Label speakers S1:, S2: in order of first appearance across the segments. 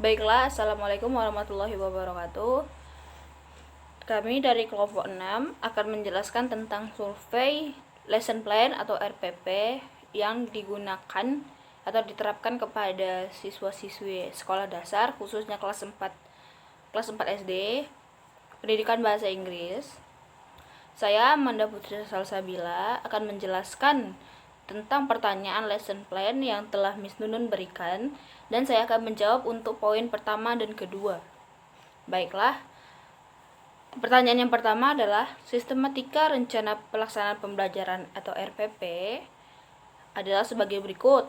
S1: Baiklah, Assalamualaikum warahmatullahi wabarakatuh. Kami dari kelompok 6 akan menjelaskan tentang survei lesson plan atau RPP yang digunakan atau diterapkan kepada siswa-siswi sekolah dasar khususnya kelas 4 SD, pendidikan bahasa Inggris. Saya Amanda Putri Salsabila akan menjelaskan tentang pertanyaan lesson plan yang telah Miss Nunun berikan, dan saya akan menjawab untuk poin pertama dan kedua. Baiklah, pertanyaan yang pertama adalah sistematika rencana pelaksanaan pembelajaran atau RPP adalah sebagai berikut.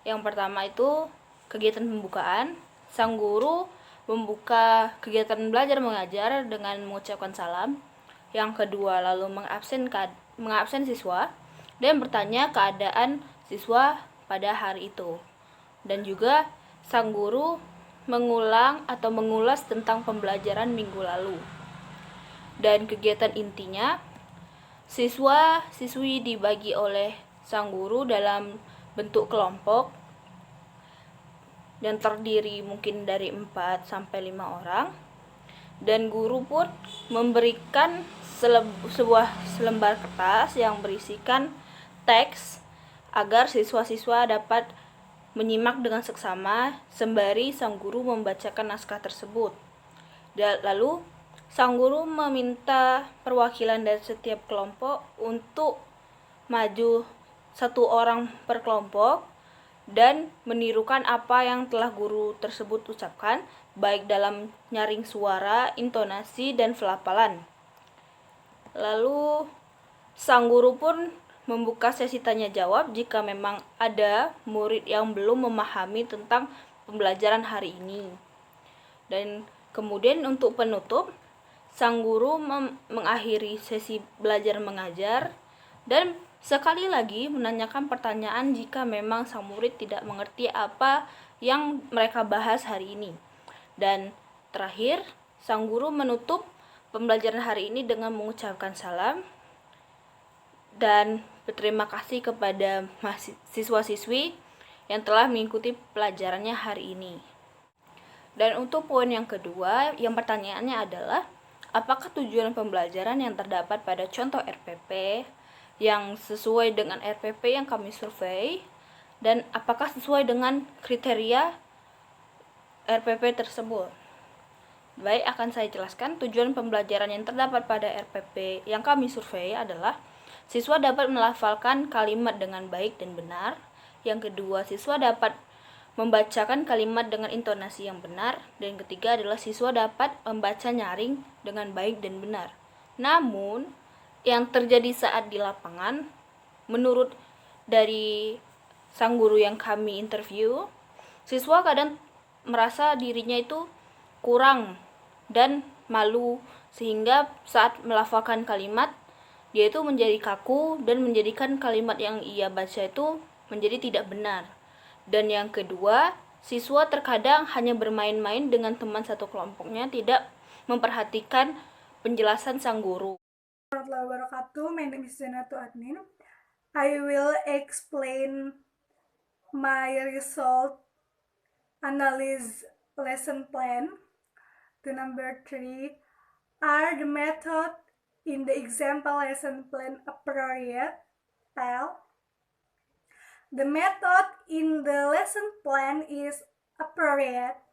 S1: Yang pertama itu kegiatan pembukaan. Sang guru membuka kegiatan belajar mengajar dengan mengucapkan salam. Yang kedua lalu mengabsen siswa dan bertanya keadaan siswa pada hari itu. Dan juga sang guru mengulang atau mengulas tentang pembelajaran minggu lalu. Dan kegiatan intinya, siswa-siswi dibagi oleh sang guru dalam bentuk kelompok yang terdiri mungkin dari 4 sampai 5 orang. Dan guru pun memberikan sebuah selembar kertas yang berisikan teks agar siswa-siswa dapat menyimak dengan seksama sembari sang guru membacakan naskah tersebut. Lalu sang guru meminta perwakilan dari setiap kelompok untuk maju 1 orang per kelompok dan menirukan apa yang telah guru tersebut ucapkan, baik dalam nyaring suara, intonasi, dan pelafalan. Lalu sang guru pun membuka sesi tanya jawab jika memang ada murid yang belum memahami tentang pembelajaran hari ini. Dan kemudian untuk penutup, sang guru mengakhiri sesi belajar mengajar dan sekali lagi menanyakan pertanyaan jika memang sang murid tidak mengerti apa yang mereka bahas hari ini. Dan terakhir, sang guru menutup pembelajaran hari ini dengan mengucapkan salam dan berterima kasih kepada siswa-siswi yang telah mengikuti pelajarannya hari ini. Dan untuk poin yang kedua, yang pertanyaannya adalah, apakah tujuan pembelajaran yang terdapat pada contoh RPP yang sesuai dengan RPP yang kami survei, dan apakah sesuai dengan kriteria RPP tersebut? Baik, akan saya jelaskan. Tujuan pembelajaran yang terdapat pada RPP yang kami survei adalah siswa dapat melafalkan kalimat dengan baik dan benar. Yang kedua, siswa dapat membacakan kalimat dengan intonasi yang benar. Dan yang ketiga adalah siswa dapat membaca nyaring dengan baik dan benar. Namun, yang terjadi saat di lapangan, menurut dari sang guru yang kami interview, siswa kadang merasa dirinya itu kurang dan malu, sehingga saat melafalkan kalimat dia itu menjadi kaku dan menjadikan kalimat yang ia baca itu menjadi tidak benar. Dan yang kedua, siswa terkadang hanya bermain-main dengan teman satu kelompoknya, tidak memperhatikan penjelasan sang guru.
S2: Warahmatullahi wabarakatuh. My name is Janatu Adnin. I will explain my result analysis lesson plan. The number 3, are the method in the example lesson plan appropriate? Tell. The method in the lesson plan is appropriate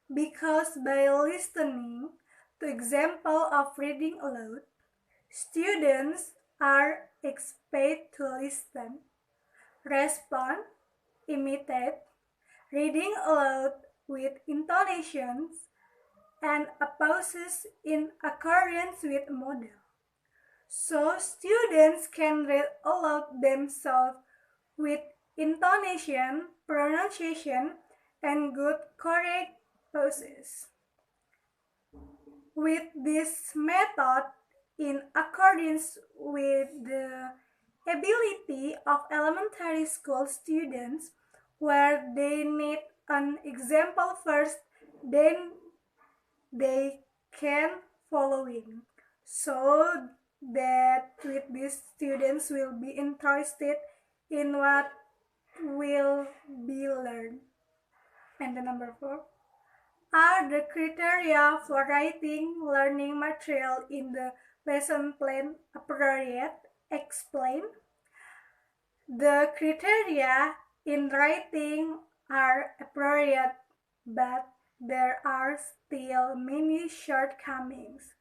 S2: because by listening to example of reading aloud, students are expected to listen, respond, imitate, reading aloud with intonations and pauses in accordance with model. So students can read aloud themselves with intonation, pronunciation, and good correct pauses. With this method, in accordance with the ability of elementary school students, where they need an example first, then they can follow it. So that with these students will be interested in what will be learned. And the number 4, are the criteria for writing learning material in the lesson plan appropriate? Explain. The criteria in writing are appropriate, but there are still many shortcomings.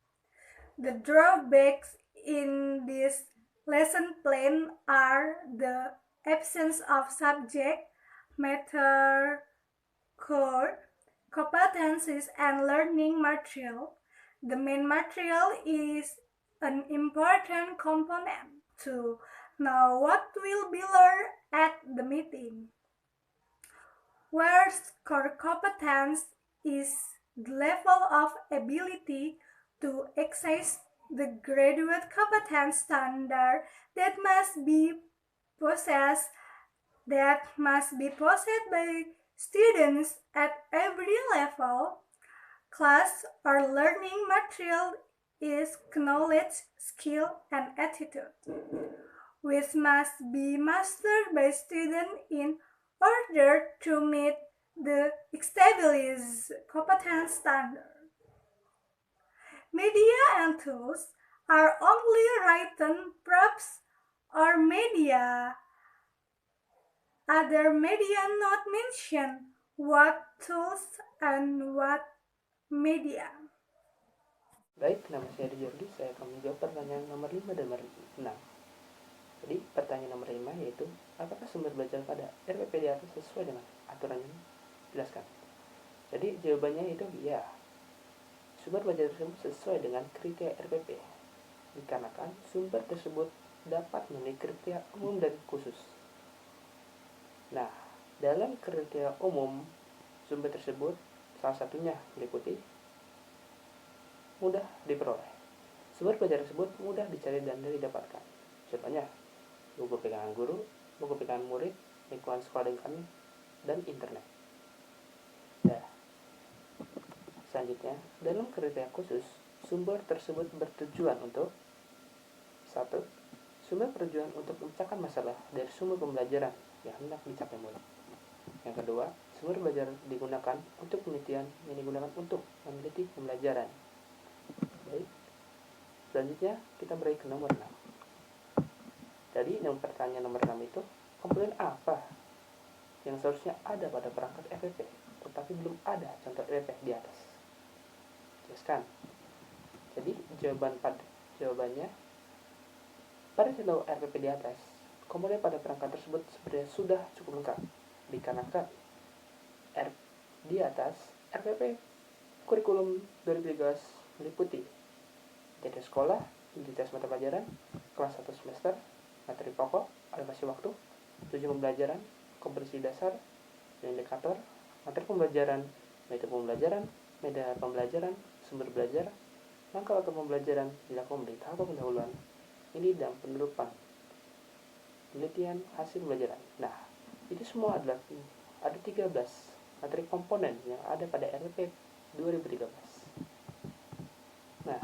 S2: The drawbacks in this lesson plan are the absence of subject matter core competencies and learning material. The main material is an important component to know what will be learned at the meeting. Where core competence is the level of ability to access the graduate competence standard that must be possessed by students at every level. Class or learning material is knowledge, skill, and attitude, which must be mastered by students in order to meet the established competence standard. Media and tools are only written props or media. Other media not mentioned. What tools and what media?
S3: Baik, nama saya Jordi. Saya akan menjawab pertanyaan nomor 5 dan nomor 6. Jadi, pertanyaan nomor 5 yaitu, apakah sumber belajar pada RPP di atas sesuai dengan aturan yang dijelaskan? Jadi, jawabannya itu ya. Sumber belajar tersebut sesuai dengan kriteria RPP. Dikarenakan sumber tersebut dapat memenuhi kriteria umum dan khusus. Nah, dalam kriteria umum, sumber tersebut salah satunya meliputi mudah diperoleh. Sumber belajar tersebut mudah dicari dan didapatkan. Contohnya, buku pegangan guru, buku pegangan murid, lingkungan sekolah dan internet. Nah, selanjutnya, dalam kriteria khusus, sumber tersebut bertujuan untuk 1. Sumber bertujuan untuk memecahkan masalah dari sumber pembelajaran yang hendak dicapai murid. Yang kedua, sumber belajar digunakan untuk penelitian yang digunakan untuk meneliti pembelajaran. Baik, selanjutnya kita beri ke nomor 6. Jadi pertanyaan nomor 6 itu, komponen apa yang seharusnya ada pada perangkat RPP tetapi belum ada contoh RPP di atas? Jelaskan. Jadi jawabannya pada contoh RPP di atas, komponen pada perangkat tersebut sebenarnya sudah cukup lengkap dikarenakan di atas RPP kurikulum 2013 meliputi jadwal sekolah, identitas mata pelajaran, kelas 1 semester, materi pokok, alokasi waktu, tujuan pembelajaran, kompetensi dasar, indikator, materi pembelajaran, metode pembelajaran, media pembelajaran, sumber belajar, langkah waktu pembelajaran dilakukan dari tahap pendahuluan, ini dan penelupan, penelitian hasil pembelajaran. Nah, itu semua adalah ada 13 materi komponen yang ada pada RPP 2013. Nah,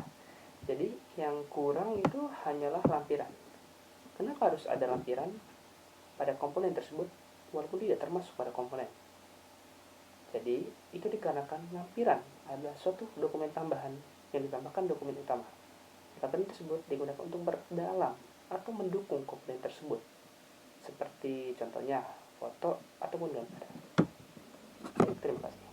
S3: jadi yang kurang itu hanyalah lampiran. Kenapa harus ada lampiran pada komponen tersebut walaupun tidak termasuk pada komponen? Jadi, itu dikarenakan lampiran adalah suatu dokumen tambahan yang ditambahkan dokumen utama. Lampiran tersebut digunakan untuk berdalam atau mendukung komponen tersebut. Seperti contohnya foto ataupun gambar. Baik, terima kasih.